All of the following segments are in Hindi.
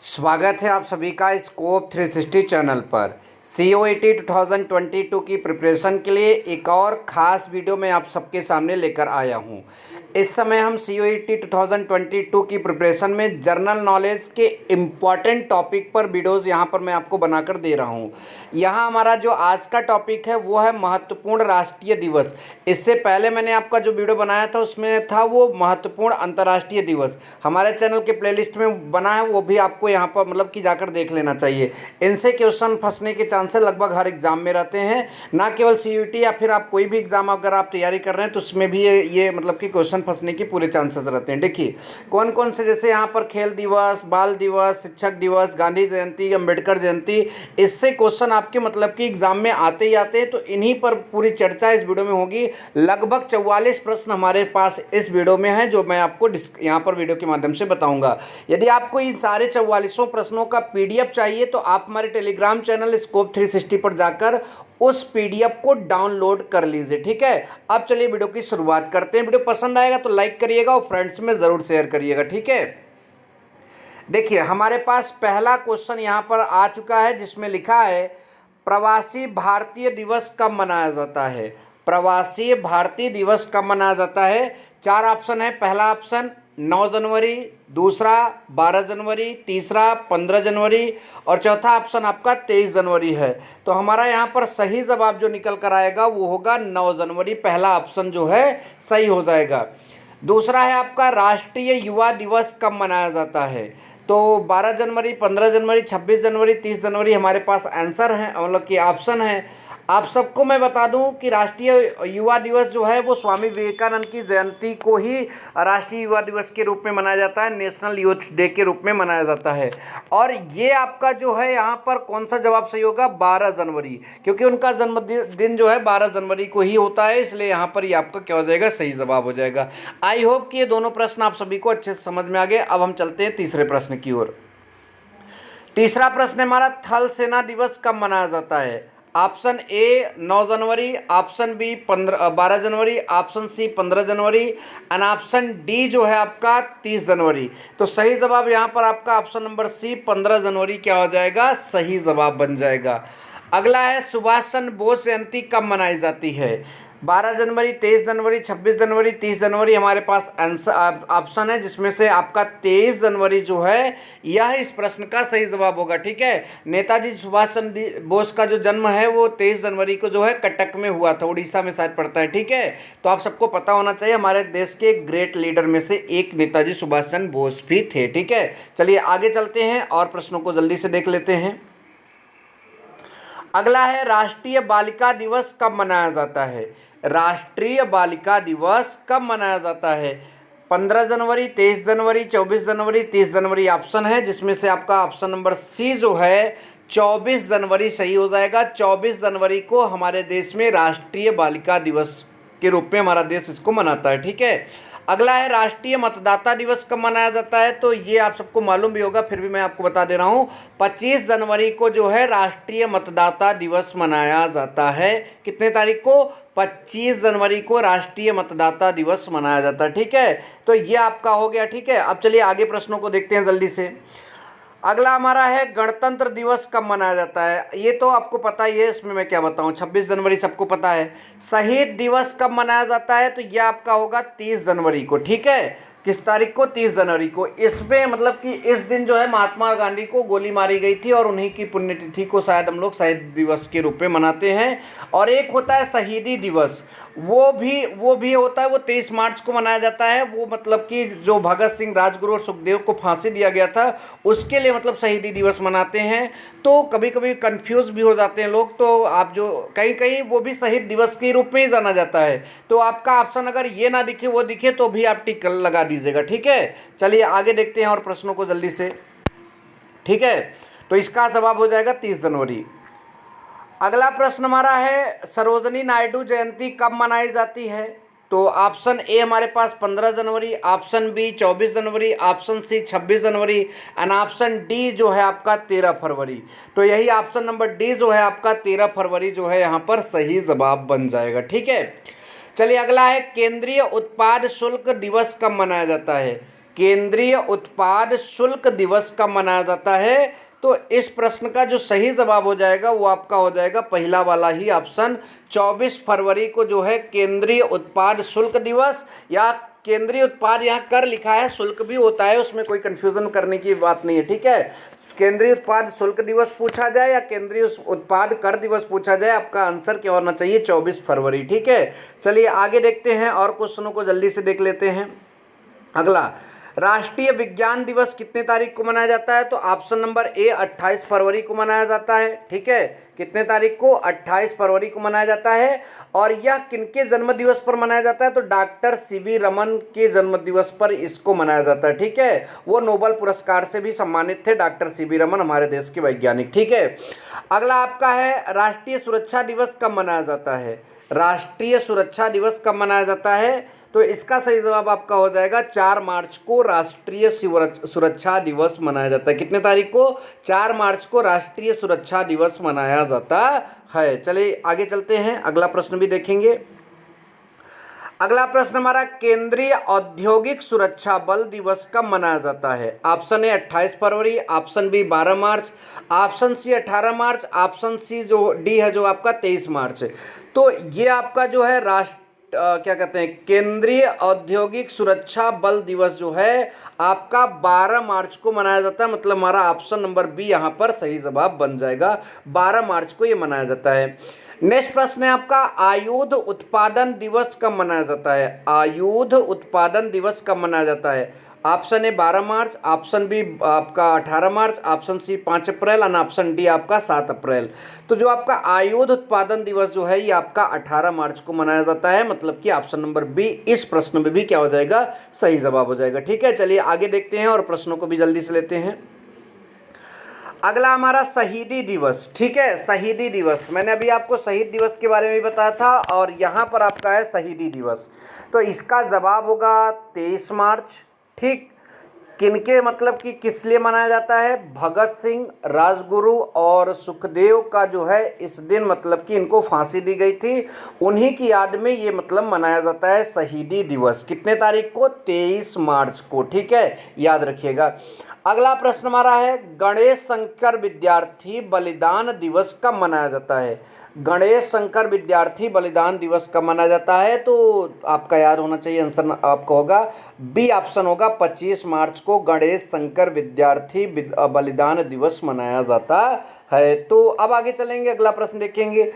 स्वागत है आप सभी का स्कोप 360 चैनल पर। COET 2022 की प्रिपरेशन के लिए एक और ख़ास वीडियो मैं आप सबके सामने लेकर आया हूं। इस समय हम COET 2022 की प्रिपरेशन में जर्नल नॉलेज के इम्पॉर्टेंट टॉपिक पर वीडियोज़ यहां पर मैं आपको बनाकर दे रहा हूं। यहां हमारा जो आज का टॉपिक है वो है महत्वपूर्ण राष्ट्रीय दिवस। इससे पहले मैंने आपका जो वीडियो बनाया था उसमें था वो महत्वपूर्ण अंतर्राष्ट्रीय दिवस। हमारे चैनल के प्लेलिस्ट में बना है, वो भी आपको यहाँ पर मतलब कि जाकर देख लेना चाहिए। इनसे क्वेश्चन फंसने के चांसेस लगभग हर एग्जाम में रहते हैं, ना केवल CUET या फिर आप कोई भी एग्जाम अगर आप तैयारी कर रहे हैं तो उसमें भी ये मतलब कि क्वेश्चन फंसने की पूरे चांसेस रहते हैं। देखिए कौन कौन से, जैसे यहाँ पर खेल दिवस, बाल दिवस, शिक्षक दिवस, गांधी जयंती, अम्बेडकर जयंती, इससे क्वेश्चन आपके मतलब कि एग्जाम में आते ही आते हैं। तो इन्हीं पर पूरी चर्चा इस वीडियो में होगी। लगभग 44 प्रश्न हमारे पास इस वीडियो में है जो मैं आपको यहाँ पर वीडियो के माध्यम से बताऊंगा। यदि आपको इन सारे 44 प्रश्नों का PDF चाहिए तो आप हमारे टेलीग्राम चैनल स्कोप 360 पर जाकर उस PDF को डाउनलोड कर लीजिए। ठीक है, अब चलिए वीडियो की शुरुआत करते हैं। वीडियो पसंद आएगा तो लाइक करिएगा और फ्रेंड्स में ज़रूर शेयर करिएगा। ठीक है, देखिए हमारे पास पहला क्वेश्चन यहाँ पर आ चुका है जिसमें लिखा है प्रवासी भारतीय दिवस कब मनाया जाता है। प्रवासी भारतीय दिवस कब मनाया जाता है? चार ऑप्शन है। पहला ऑप्शन 9 जनवरी, दूसरा 12 जनवरी, तीसरा 15 जनवरी और चौथा ऑप्शन आपका 23 जनवरी है। तो हमारा यहाँ पर सही जवाब जो निकल कर आएगा वो होगा 9 जनवरी। पहला ऑप्शन जो है सही हो जाएगा। दूसरा है आपका राष्ट्रीय युवा दिवस कब मनाया जाता है। तो 12 जनवरी, 15 जनवरी, 26 जनवरी, 30 जनवरी हमारे पास आंसर है, मतलब कि ऑप्शन है। आप सबको मैं बता दूं कि राष्ट्रीय युवा दिवस जो है वो स्वामी विवेकानंद की जयंती को ही राष्ट्रीय युवा दिवस के रूप में मनाया जाता है, नेशनल यूथ डे के रूप में मनाया जाता है। और ये आपका जो है यहाँ पर कौन सा जवाब सही होगा? 12 जनवरी, क्योंकि उनका जन्मदिन जो है 12 जनवरी को ही होता है, इसलिए यहाँ पर ये आपका क्या हो जाएगा? सही जवाब हो जाएगा। आई होप कि ये दोनों प्रश्न आप सभी को अच्छे से समझ में आ गए। अब हम चलते हैं तीसरे प्रश्न की ओर। तीसरा प्रश्न हमारा थल सेना दिवस कब मनाया जाता है। ऑप्शन ए 9 जनवरी, ऑप्शन बी 12 जनवरी, ऑप्शन सी 15 जनवरी एंड ऑप्शन डी जो है आपका 30 जनवरी। तो सही जवाब यहाँ पर आपका ऑप्शन नंबर सी 15 जनवरी क्या हो जाएगा? सही जवाब बन जाएगा। अगला है सुभाष चंद्र बोस जयंती कब मनाई जाती है। 12 जनवरी, 23 जनवरी, 26 जनवरी, 30 जनवरी हमारे पास आंसर ऑप्शन है, जिसमें से आपका 23 जनवरी जो है यह इस प्रश्न का सही जवाब होगा। ठीक है, नेताजी सुभाष चंद्र बोस का जो जन्म है वो 23 जनवरी को जो है कटक में हुआ था, उड़ीसा में शायद पड़ता है। ठीक है, तो आप सबको पता होना चाहिए हमारे देश के ग्रेट लीडर में से एक नेताजी सुभाष चंद्र बोस भी थे। ठीक है, चलिए आगे चलते हैं और प्रश्नों को जल्दी से देख लेते हैं। अगला है राष्ट्रीय बालिका दिवस कब मनाया जाता है। राष्ट्रीय बालिका दिवस कब मनाया जाता है? 15 जनवरी, 23 जनवरी, 24 जनवरी, 30 जनवरी ऑप्शन है, जिसमें से आपका ऑप्शन नंबर सी जो है 24 जनवरी सही हो जाएगा। 24 जनवरी को हमारे देश में राष्ट्रीय बालिका दिवस के रूप में हमारा देश इसको मनाता है। ठीक है, अगला है राष्ट्रीय मतदाता दिवस कब मनाया जाता है। तो ये आप सबको मालूम भी होगा, फिर भी मैं आपको बता दे रहा हूँ। 25 जनवरी को जो है राष्ट्रीय मतदाता दिवस मनाया जाता है। कितने तारीख को? 25 जनवरी को राष्ट्रीय मतदाता दिवस मनाया जाता है। ठीक है, तो ये आपका हो गया। ठीक है, अब चलिए आगे प्रश्नों को देखते हैं जल्दी से। अगला हमारा है गणतंत्र दिवस कब मनाया जाता है। ये तो आपको पता ही है, इसमें मैं क्या बताऊं। 26 जनवरी सबको पता है। शहीद दिवस कब मनाया जाता है? तो ये आपका होगा 30 जनवरी को। ठीक है, किस तारीख को? 30 जनवरी को। इसमें मतलब कि इस दिन जो है महात्मा गांधी को गोली मारी गई थी और उन्हीं की पुण्यतिथि को शायद हम लोग शहीद दिवस के रूप में मनाते हैं। और एक होता है शहीदी दिवस, वो भी होता है, वो 23 मार्च को मनाया जाता है। वो मतलब कि जो भगत सिंह, राजगुरु और सुखदेव को फांसी दिया गया था उसके लिए मतलब शहीदी दिवस मनाते हैं। तो कभी कभी कंफ्यूज भी हो जाते हैं लोग, तो आप जो कहीं कहीं वो भी शहीद दिवस के रूप में ही जाना जाता है। तो आपका ऑप्शन अगर ये ना दिखे वो दिखे तो भी आप टिक लगा दीजिएगा। ठीक है, चलिए आगे देखते हैं और प्रश्नों को जल्दी से। ठीक है, तो इसका जवाब हो जाएगा 30 जनवरी। अगला प्रश्न हमारा है सरोजनी नायडू जयंती कब मनाई जाती है। तो ऑप्शन ए हमारे पास 15 जनवरी, ऑप्शन बी 24 जनवरी, ऑप्शन सी 26 जनवरी एंड ऑप्शन डी जो है आपका 13 फरवरी। तो यही ऑप्शन नंबर डी जो है आपका 13 फरवरी जो है यहाँ पर सही जवाब बन जाएगा। ठीक है, चलिए अगला है केंद्रीय उत्पाद शुल्क दिवस कब मनाया जाता है। केंद्रीय उत्पाद शुल्क दिवस कब मनाया जाता है? तो इस प्रश्न का जो सही जवाब हो जाएगा वो आपका हो जाएगा पहला वाला ही ऑप्शन, 24 फरवरी को जो है केंद्रीय उत्पाद शुल्क दिवस, या केंद्रीय उत्पाद यहाँ कर लिखा है, शुल्क भी होता है, उसमें कोई कंफ्यूजन करने की बात नहीं है, ठीक है। केंद्रीय उत्पाद शुल्क दिवस पूछा जाए या केंद्रीय उत्पाद कर दिवस पूछा जाए, आपका आंसर क्या होना चाहिए? 24 फरवरी, ठीक है। चलिए आगे देखते हैं और क्वेश्चनों को जल्दी से देख लेते हैं। अगला, राष्ट्रीय विज्ञान दिवस कितने तारीख को मनाया जाता है? तो ऑप्शन नंबर ए 28 फरवरी को मनाया जाता है, ठीक है। कितने तारीख को? 28 फरवरी को मनाया जाता है। और यह किनके जन्म दिवस पर मनाया जाता है? तो डॉक्टर सीवी रमन के जन्म दिवस पर इसको मनाया जाता है, ठीक है। वो नोबेल पुरस्कार से भी सम्मानित थे डॉक्टर सीवी रमन, हमारे देश के वैज्ञानिक, ठीक है। अगला आपका है, राष्ट्रीय सुरक्षा दिवस कब मनाया जाता है? राष्ट्रीय सुरक्षा दिवस कब मनाया जाता है? तो इसका सही जवाब आपका हो जाएगा 4 मार्च को राष्ट्रीय सुरक्षा दिवस मनाया जाता है। कितने तारीख को? 4 मार्च को राष्ट्रीय सुरक्षा दिवस मनाया जाता है। चलिए आगे चलते हैं, अगला प्रश्न भी देखेंगे। अगला प्रश्न हमारा, केंद्रीय औद्योगिक सुरक्षा बल दिवस कब मनाया जाता है? ऑप्शन ए 28 फरवरी, ऑप्शन बी 12 मार्च, ऑप्शन सी 18 मार्च, ऑप्शन सी जो डी है जो आपका 23 मार्च। तो ये आपका जो है क्या कहते हैं, केंद्रीय औद्योगिक सुरक्षा बल दिवस जो है आपका 12 मार्च को मनाया जाता है, मतलब हमारा ऑप्शन नंबर बी यहाँ पर सही जवाब बन जाएगा। 12 मार्च को ये मनाया जाता है। नेक्स्ट प्रश्न है आपका, आयुध उत्पादन दिवस कब मनाया जाता है? आयुध उत्पादन दिवस कब मनाया जाता है? ऑप्शन ए 12 मार्च, ऑप्शन बी आपका 18 मार्च, ऑप्शन सी 5 अप्रैल और ऑप्शन डी आपका 7 अप्रैल। तो जो आपका आयुध उत्पादन दिवस जो है ये आपका 18 मार्च को मनाया जाता है, मतलब कि ऑप्शन नंबर बी इस प्रश्न में भी क्या हो जाएगा? सही जवाब हो जाएगा, ठीक है। चलिए आगे देखते हैं और प्रश्नों को भी जल्दी से लेते हैं। अगला हमारा शहीदी दिवस, ठीक है। शहीदी दिवस, मैंने अभी आपको शहीद दिवस के बारे में बताया था और यहाँ पर आपका है शहीदी दिवस। तो इसका जवाब होगा 23 मार्च, ठीक। किनके मतलब कि किस लिए मनाया जाता है? भगत सिंह, राजगुरु और सुखदेव का जो है इस दिन मतलब कि इनको फांसी दी गई थी, उन्हीं की याद में ये मतलब मनाया जाता है शहीदी दिवस। कितने तारीख को? 23 मार्च को, ठीक है, याद रखिएगा। अगला प्रश्न हमारा है, गणेश शंकर विद्यार्थी बलिदान दिवस कब मनाया जाता है? गणेश शंकर विद्यार्थी बलिदान दिवस कब मनाया जाता है? तो आपका याद होना चाहिए, आंसर आपका होगा बी ऑप्शन होगा, 25 मार्च को गणेश शंकर विद्यार्थी बलिदान दिवस मनाया जाता है। तो अब आगे चलेंगे, अगला प्रश्न देखेंगे,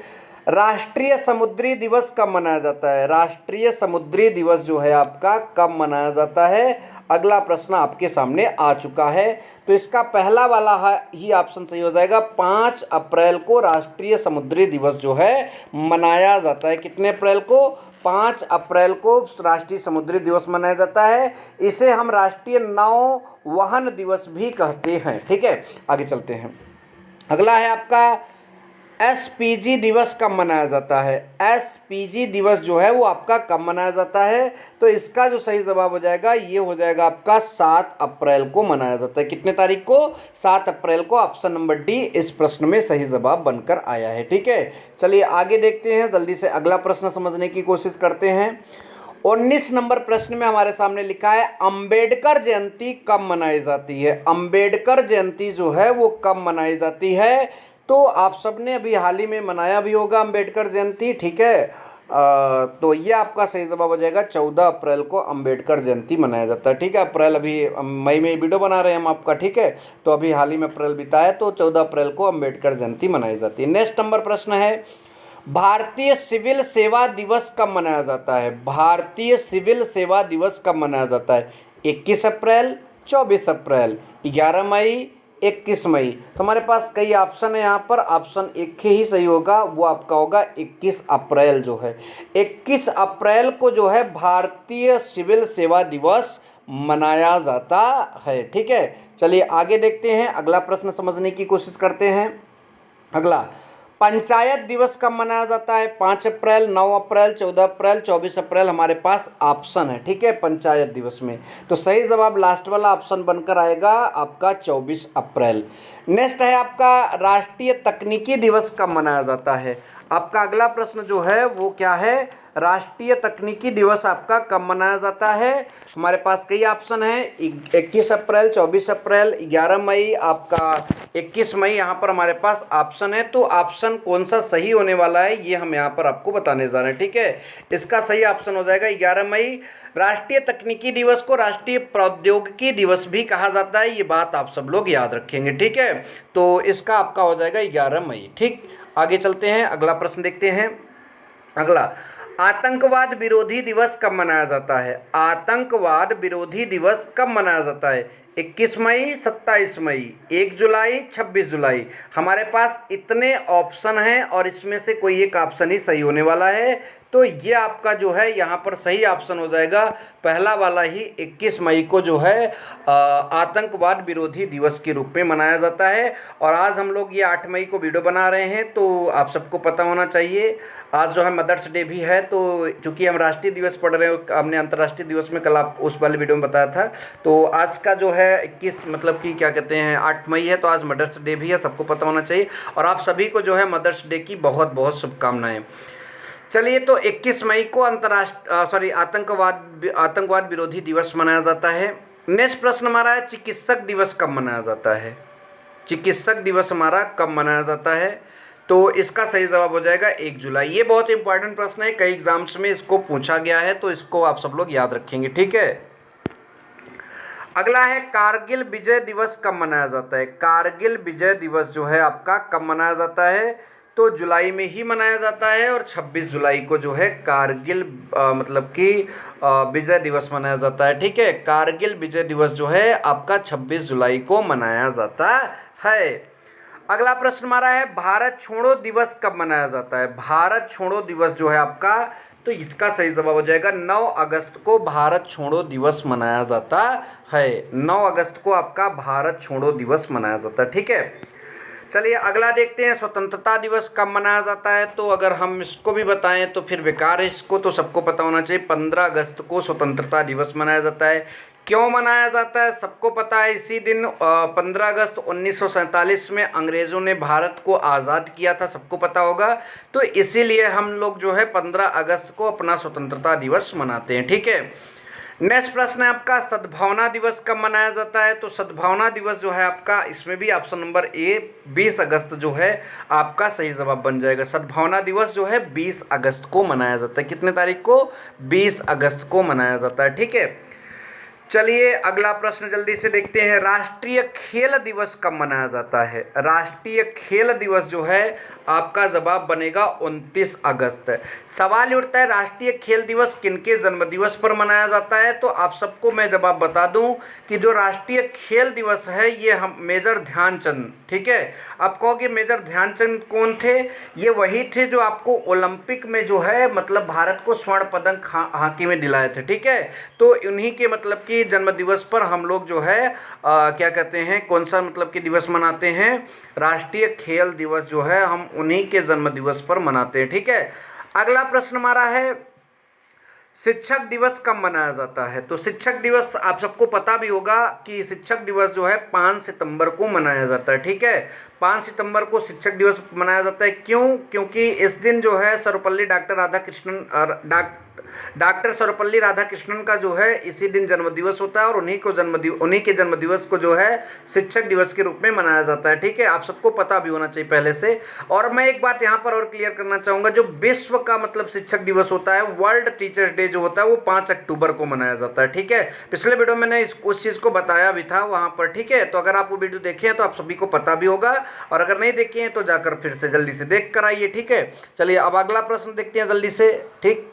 राष्ट्रीय समुद्री दिवस कब मनाया जाता है? राष्ट्रीय समुद्री दिवस जो है आपका कब मनाया जाता है? अगला प्रश्न आपके सामने आ चुका है। तो इसका पहला वाला ही ऑप्शन सही हो जाएगा, 5 अप्रैल को राष्ट्रीय समुद्री दिवस जो है मनाया जाता है। कितने अप्रैल को? 5 अप्रैल को राष्ट्रीय समुद्री दिवस मनाया जाता है। इसे हम राष्ट्रीय नौवहन दिवस भी कहते हैं, ठीक है। आगे चलते हैं, अगला है आपका एसपीजी दिवस कब मनाया जाता है? एसपीजी दिवस जो है वो आपका कब मनाया जाता है? तो इसका जो सही जवाब हो जाएगा ये हो जाएगा आपका 7 अप्रैल को मनाया जाता है। कितने तारीख को? 7 अप्रैल को, ऑप्शन नंबर डी इस प्रश्न में सही जवाब बनकर आया है, ठीक है। चलिए आगे देखते हैं, जल्दी से अगला प्रश्न समझने की कोशिश करते हैं। 19 नंबर प्रश्न में हमारे सामने लिखा है, अंबेडकर जयंती कब मनाई जाती है? अंबेडकर जयंती जो है वो कब मनाई जाती है? तो आप सबने अभी हाल ही में मनाया भी होगा अंबेडकर जयंती, ठीक है। तो ये आपका सही जवाब हो जाएगा, 14 अप्रैल को अंबेडकर जयंती मनाया जाता है, ठीक है। अप्रैल अभी मई में वीडियो बना रहे हैं हम आपका, ठीक है। तो अभी हाल ही में अप्रैल बीता है, तो 14 अप्रैल को अंबेडकर जयंती मनाई जाती है। नेक्स्ट नंबर प्रश्न है, भारतीय सिविल सेवा दिवस कब मनाया जाता है? भारतीय सिविल सेवा दिवस कब मनाया जाता है? 21 अप्रैल, 24 अप्रैल, 11 मई, 21 मई। तो हमारे पास कई ऑप्शन है यहाँ पर, ऑप्शन एक ही सही होगा, वो आपका होगा 21 अप्रैल जो है। 21 अप्रैल को जो है भारतीय सिविल सेवा दिवस मनाया जाता है, ठीक है। चलिए आगे देखते हैं, अगला प्रश्न समझने की कोशिश करते हैं। अगला, पंचायत दिवस कब मनाया जाता है? 5 अप्रैल, 9 अप्रैल, 14 अप्रैल, 24 अप्रैल हमारे पास ऑप्शन है, ठीक है, पंचायत दिवस में। तो सही जवाब लास्ट वाला ऑप्शन बनकर आएगा आपका 24 अप्रैल। नेक्स्ट है आपका, राष्ट्रीय तकनीकी दिवस कब मनाया जाता है? आपका अगला प्रश्न जो है वो क्या है? राष्ट्रीय तकनीकी दिवस आपका कब मनाया जाता है? हमारे पास कई ऑप्शन है, 21 अप्रैल, 24 अप्रैल, 11 मई, आपका 21 मई, यहाँ पर हमारे पास ऑप्शन है। तो ऑप्शन कौन सा सही होने वाला है ये हम यहाँ पर आपको बताने जा रहे हैं, ठीक है। इसका सही ऑप्शन हो जाएगा 11 मई। राष्ट्रीय तकनीकी दिवस को राष्ट्रीय प्रौद्योगिकी दिवस भी कहा जाता है, ये बात आप सब लोग याद रखेंगे, ठीक है। तो इसका आपका हो जाएगा 11 मई, ठीक। आगे चलते हैं, अगला प्रश्न देखते हैं। अगला, आतंकवाद विरोधी दिवस कब मनाया जाता है? आतंकवाद विरोधी दिवस कब मनाया जाता है? 21 मई, 27 मई, 1 जुलाई, 26 जुलाई। हमारे पास इतने ऑप्शन हैं और इसमें से कोई एक ऑप्शन ही सही होने वाला है। तो ये आपका जो है यहाँ पर सही ऑप्शन हो जाएगा पहला वाला ही, 21 मई को जो है आतंकवाद विरोधी दिवस के रूप में मनाया जाता है। और आज हम लोग ये 8 मई को वीडियो बना रहे हैं, तो आप सबको पता होना चाहिए आज जो है मदर्स डे भी है। तो क्योंकि हम राष्ट्रीय दिवस पढ़ रहे हैं, हमने अंतर्राष्ट्रीय दिवस में कल आप उस वाले वीडियो में बताया था। तो आज का जो है 21 मतलब कि क्या कहते हैं 8 मई है, तो आज मदर्स डे भी है, सबको पता होना चाहिए। और आप सभी को जो है मदर्स डे की बहुत बहुत शुभकामनाएं। चलिए, तो 21 मई को आतंकवाद विरोधी दिवस मनाया जाता है। नेक्स्ट प्रश्न हमारा है, चिकित्सक दिवस कब मनाया जाता है? चिकित्सक दिवस हमारा कब मनाया जाता है? तो इसका सही जवाब हो जाएगा 1 जुलाई। ये बहुत इंपॉर्टेंट प्रश्न है, कई एग्जाम्स में इसको पूछा गया है, तो इसको आप सब लोग याद रखेंगे, ठीक है। अगला है, कारगिल विजय दिवस कब मनाया जाता है? कारगिल विजय दिवस जो है आपका कब मनाया जाता है? तो जुलाई में ही मनाया जाता है और 26 जुलाई को जो है कारगिल मतलब कि विजय दिवस मनाया जाता है, ठीक है। कारगिल विजय दिवस जो है आपका 26 जुलाई को मनाया जाता है। अगला प्रश्न हमारा है, भारत छोड़ो दिवस कब मनाया जाता है? भारत छोड़ो दिवस जो है आपका, तो इसका सही जवाब हो जाएगा 9 अगस्त को भारत छोड़ो दिवस मनाया जाता है। 9 अगस्त को आपका भारत छोड़ो दिवस मनाया जाता है, ठीक है। चलिए अगला देखते हैं, स्वतंत्रता दिवस कब मनाया जाता है? तो अगर हम इसको भी बताएं तो फिर बेकार है, इसको तो सबको पता होना चाहिए। 15 अगस्त को स्वतंत्रता दिवस मनाया जाता है। क्यों मनाया जाता है सबको पता है। इसी दिन 15 अगस्त 1947 में अंग्रेज़ों ने भारत को आज़ाद किया था, सबको पता होगा। तो इसीलिए हम लोग जो है 15 अगस्त को अपना स्वतंत्रता दिवस मनाते हैं, ठीक है। नेक्स्ट प्रश्न है आपका, सद्भावना दिवस कब मनाया जाता है? तो सद्भावना दिवस जो है आपका, इसमें भी ऑप्शन नंबर ए 20 अगस्त जो है आपका सही जवाब बन जाएगा। सद्भावना दिवस जो है 20 अगस्त को मनाया जाता है। कितने तारीख को? 20 अगस्त को मनाया जाता है, ठीक है। चलिए अगला प्रश्न जल्दी से देखते हैं, राष्ट्रीय खेल दिवस कब मनाया जाता है? राष्ट्रीय खेल दिवस जो है आपका जवाब बनेगा 29 अगस्त। सवाल उठता है, राष्ट्रीय खेल दिवस किनके जन्मदिवस पर मनाया जाता है? तो आप सबको मैं जवाब बता दूं कि जो राष्ट्रीय खेल दिवस है ये हम मेजर ध्यानचंद, ठीक है। आप कहोगे मेजर ध्यानचंद कौन थे? ये वही थे जो आपको ओलंपिक में जो है मतलब भारत को स्वर्ण पदक हॉकी में दिलाए थे, ठीक है। तो उन्हीं के मतलब कि जन्म दिवस पर हम लोग जो है क्या कहते हैं, कौन सा मतलब कि दिवस मनाते हैं? राष्ट्रीय खेल दिवस जो है हम उन्हीं के जन्म दिवस पर मनाते हैं, ठीक है। अगला प्रश्न हमारा है, शिक्षक दिवस कब मनाया जाता है? तो शिक्षक दिवस आप सबको पता भी होगा कि शिक्षक दिवस जो है 5 सितंबर को मनाया जाता है, ठीक है। 5 सितंबर को शिक्षक दिवस मनाया जाता है। क्यों? क्योंकि इस दिन जो है सर्वपल्ली डॉक्टर सर्वपल्ली राधाकृष्णन का जो है इसी दिन जन्मदिवस होता है और उन्हीं के जन्मदिवस को जो है शिक्षक दिवस के रूप में मनाया जाता है, ठीक है। आप सबको पता भी होना चाहिए पहले से। और मैं एक बात यहाँ पर और क्लियर करना चाहूँगा, जो विश्व का मतलब शिक्षक दिवस होता है, वर्ल्ड टीचर्स डे जो होता है वो 5 अक्टूबर को मनाया जाता है, ठीक है। पिछले वीडियो में मैंने उस चीज़ को बताया भी था वहाँ पर, ठीक है। तो अगर आप वो वीडियो देखे हैं तो आप सभी को पता भी होगा, और अगर नहीं देखे हैं तो जाकर फिर से जल्दी से देख कर आइए, ठीक है। चलिए अब अगला प्रश्न देखते हैं जल्दी से, ठीक।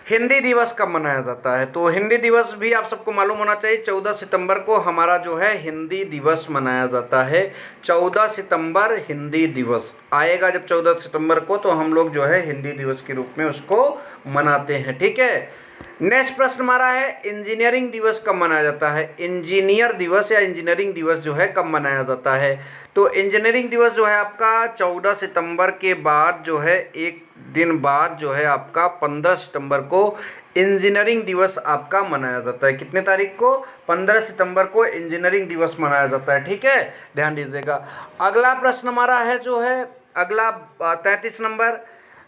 हिंदी दिवस कब मनाया जाता है? तो हिंदी दिवस भी आप सबको मालूम होना चाहिए, 14 सितंबर को हमारा जो है हिंदी दिवस मनाया जाता है। 14 सितंबर हिंदी दिवस आएगा जब 14 सितंबर को, तो हम लोग जो है हिंदी दिवस के रूप में उसको मनाते हैं, ठीक है। नेक्स्ट प्रश्न हमारा है, इंजीनियरिंग दिवस कब मनाया जाता है? इंजीनियर दिवस या इंजीनियरिंग दिवस जो है कब मनाया जाता है? तो इंजीनियरिंग दिवस जो है आपका 14 सितंबर के बाद जो है एक दिन बाद जो है आपका 15 सितंबर को इंजीनियरिंग दिवस आपका मनाया जाता है। कितने तारीख को? 15 सितंबर को इंजीनियरिंग दिवस मनाया जाता है, ठीक है। ध्यान दीजिएगा। अगला प्रश्न हमारा है जो है अगला 33 नंबर,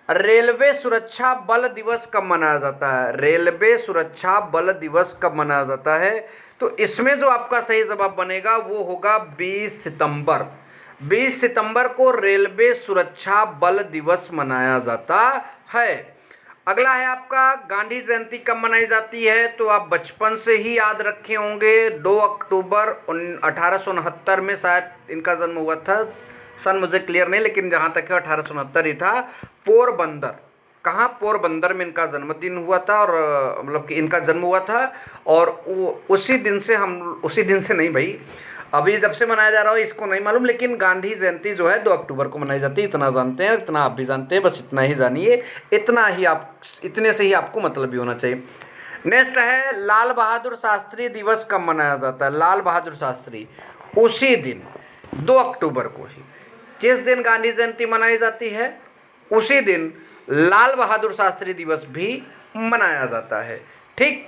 रेलवे सुरक्षा बल दिवस कब मनाया जाता है? रेलवे सुरक्षा बल दिवस कब मनाया जाता है? तो इसमें जो आपका सही जवाब बनेगा वो होगा 20 सितंबर। 20 सितंबर को रेलवे सुरक्षा बल दिवस मनाया जाता है। अगला है आपका गांधी जयंती कब मनाई जाती है? तो आप बचपन से ही याद रखे होंगे, 2 अक्टूबर 1869 में शायद इनका जन्म हुआ था। सन मुझे क्लियर नहीं, लेकिन जहाँ तक है 1869 ही था। पोरबंदर, कहाँ? पोरबंदर में इनका जन्मदिन हुआ था, और मतलब कि इनका जन्म हुआ था। और उसी दिन से उसी दिन से नहीं भाई, अभी जब से मनाया जा रहा हो इसको नहीं मालूम, लेकिन गांधी जयंती जो है 2 अक्टूबर को मनाई जाती है, इतना जानते हैं और इतना आप भी जानते हैं। बस इतना ही जानिए, इतने से ही आपको मतलब भी होना चाहिए। नेक्स्ट है लाल बहादुर शास्त्री दिवस कब मनाया जाता है? लाल बहादुर शास्त्री उसी दिन 2 अक्टूबर को ही, जिस दिन गांधी जयंती मनाई जाती है उसी दिन लाल बहादुर शास्त्री दिवस भी मनाया जाता है। ठीक,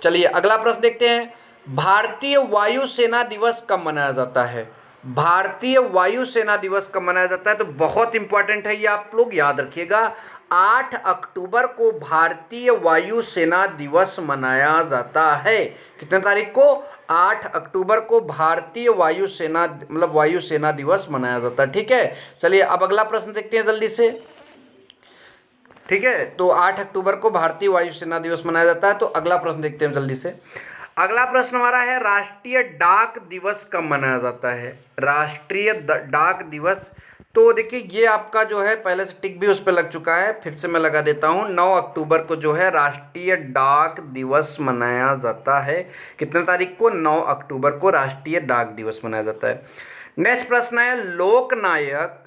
चलिए अगला प्रश्न देखते हैं। भारतीय वायुसेना दिवस कब मनाया जाता है? भारतीय वायुसेना दिवस कब मनाया जाता है? तो बहुत इंपॉर्टेंट है ये, आप लोग याद रखिएगा। 8 अक्टूबर को भारतीय वायुसेना दिवस मनाया जाता है। कितने तारीख को? 8 अक्टूबर को भारतीय वायुसेना मतलब वायुसेना दिवस मनाया जाता है। ठीक है, चलिए अब अगला प्रश्न देखते हैं जल्दी से। ठीक है, तो 8 अक्टूबर को भारतीय वायुसेना दिवस मनाया जाता है। तो अगला प्रश्न देखते हैं जल्दी से। अगला प्रश्न हमारा है राष्ट्रीय डाक दिवस कब मनाया जाता है? राष्ट्रीय डाक दिवस, तो देखिए ये आपका जो है पहले से टिक भी उस पर लग चुका है, फिर से मैं लगा देता हूँ। 9 अक्टूबर को जो है राष्ट्रीय डाक दिवस मनाया जाता है। कितने तारीख को? 9 अक्टूबर को राष्ट्रीय डाक दिवस मनाया जाता है। नेक्स्ट प्रश्न है लोकनायक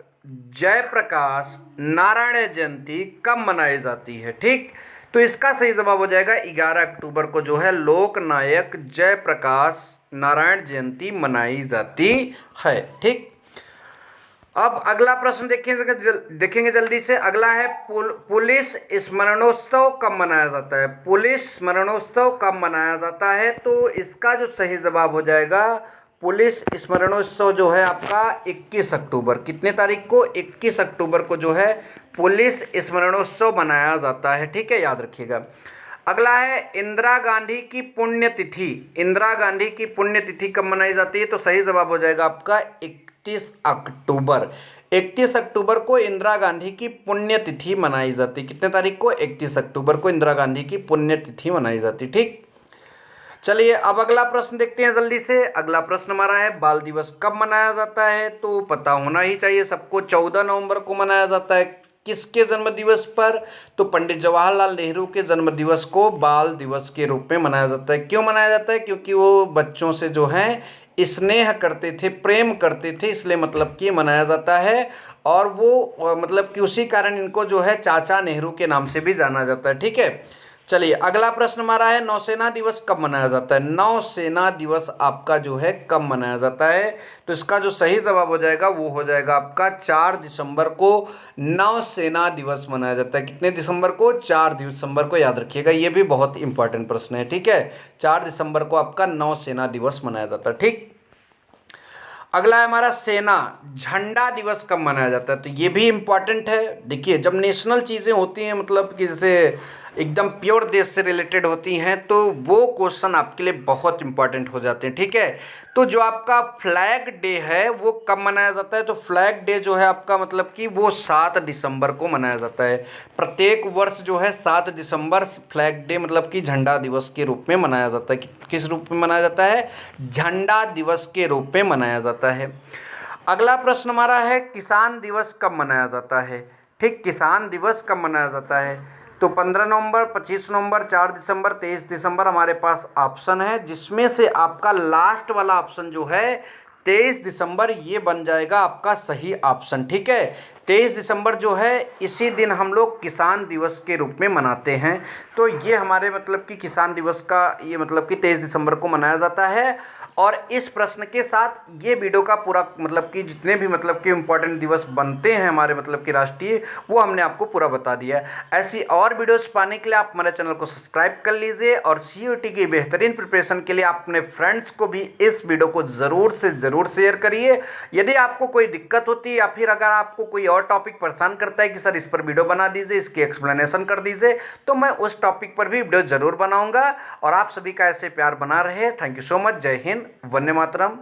जयप्रकाश नारायण जयंती कब मनाई जाती है? ठीक, तो इसका सही जवाब हो जाएगा 11 अक्टूबर को जो है लोकनायक जयप्रकाश नारायण जयंती मनाई जाती है। ठीक, अब अगला प्रश्न देखेंगे जल्दी से। अगला है पुलिस स्मरणोत्सव कब मनाया जाता है? पुलिस स्मरणोत्सव कब मनाया जाता है? तो इसका जो सही जवाब हो जाएगा पुलिस स्मरणोत्सव जो है आपका 21 अक्टूबर। कितने तारीख को? 21 अक्टूबर को जो है पुलिस स्मरणोत्सव मनाया जाता है। ठीक है, याद रखिएगा। अगला है इंदिरा गांधी की पुण्यतिथि। इंदिरा गांधी की पुण्यतिथि कब मनाई जाती है? तो सही जवाब हो जाएगा आपका 31 अक्टूबर। 31 अक्टूबर को इंदिरा गांधी की पुण्यतिथि मनाई जाती है। कितने तारीख को? 31 अक्टूबर को इंदिरा गांधी की पुण्यतिथि मनाई जाती। ठीक, चलिए अब अगला प्रश्न देखते हैं जल्दी से। अगला प्रश्न हमारा है बाल दिवस कब मनाया जाता है? तो पता होना ही चाहिए सबको, 14 नवंबर को मनाया जाता है। किसके जन्म दिवस पर? तो पंडित जवाहरलाल नेहरू के जन्म दिवस को बाल दिवस के रूप में मनाया जाता है। क्यों मनाया जाता है? क्योंकि वो बच्चों से जो है स्नेह करते थे, प्रेम करते थे, इसलिए मतलब कि मनाया जाता है। और वो मतलब कि उसी कारण इनको जो है चाचा नेहरू के नाम से भी जाना जाता है। ठीक है, चलिए अगला प्रश्न हमारा है नौसेना दिवस कब मनाया जाता है? नौसेना दिवस आपका जो है कब मनाया जाता है? तो इसका जो सही जवाब हो जाएगा वो हो जाएगा आपका 4 दिसंबर को नौसेना दिवस मनाया जाता है। कितने दिसंबर को? 4 दिसंबर को, याद रखिएगा, ये भी बहुत इंपॉर्टेंट प्रश्न है। ठीक है, 4 दिसंबर को आपका नौसेना दिवस मनाया जाता है। ठीक, अगला है हमारा सेना झंडा दिवस कब मनाया जाता है? तो ये भी इम्पॉर्टेंट है। देखिए जब नेशनल चीज़ें होती हैं, मतलब कि जैसे एकदम प्योर देश से रिलेटेड होती हैं, तो वो क्वेश्चन आपके लिए बहुत इंपॉर्टेंट हो जाते हैं। ठीक है, तो जो आपका फ्लैग डे है वो कब मनाया जाता है? तो फ्लैग डे जो है आपका मतलब कि वो 7 दिसंबर को मनाया जाता है। प्रत्येक वर्ष जो है 7 दिसंबर फ्लैग डे मतलब कि झंडा दिवस के रूप में मनाया जाता है। किस रूप में मनाया जाता है? झंडा दिवस के रूप में मनाया जाता है। अगला प्रश्न हमारा है किसान दिवस कब मनाया जाता है? ठीक, किसान दिवस कब मनाया जाता है? तो 15 नवंबर, 25 नवंबर, 4 दिसंबर, 23 दिसंबर हमारे पास ऑप्शन है, जिसमें से आपका लास्ट वाला ऑप्शन जो है 23 दिसंबर ये बन जाएगा आपका सही ऑप्शन। ठीक है, 23 दिसंबर जो है इसी दिन हम लोग किसान दिवस के रूप में मनाते हैं। तो ये हमारे मतलब कि किसान दिवस का ये मतलब कि 23 दिसंबर को मनाया जाता है। और इस प्रश्न के साथ ये वीडियो का पूरा मतलब कि जितने भी मतलब कि इम्पोर्टेंट दिवस बनते हैं हमारे मतलब कि राष्ट्रीय, वो हमने आपको पूरा बता दिया है। ऐसी और वीडियोस पाने के लिए आप हमारे चैनल को सब्सक्राइब कर लीजिए और सीयूईटी की बेहतरीन प्रिपरेशन के लिए आप अपने फ्रेंड्स को भी इस वीडियो को ज़रूर से ज़रूर शेयर करिए। यदि आपको कोई दिक्कत होती है या फिर अगर आपको कोई और टॉपिक परेशान करता है कि सर इस पर वीडियो बना दीजिए, इसकी एक्सप्लेनेशन कर दीजिए, तो मैं उस टॉपिक पर भी वीडियो ज़रूर बनाऊंगा। और आप सभी का ऐसे प्यार बना रहे। Thank you so much. जय हिंद, वंदे मातरम।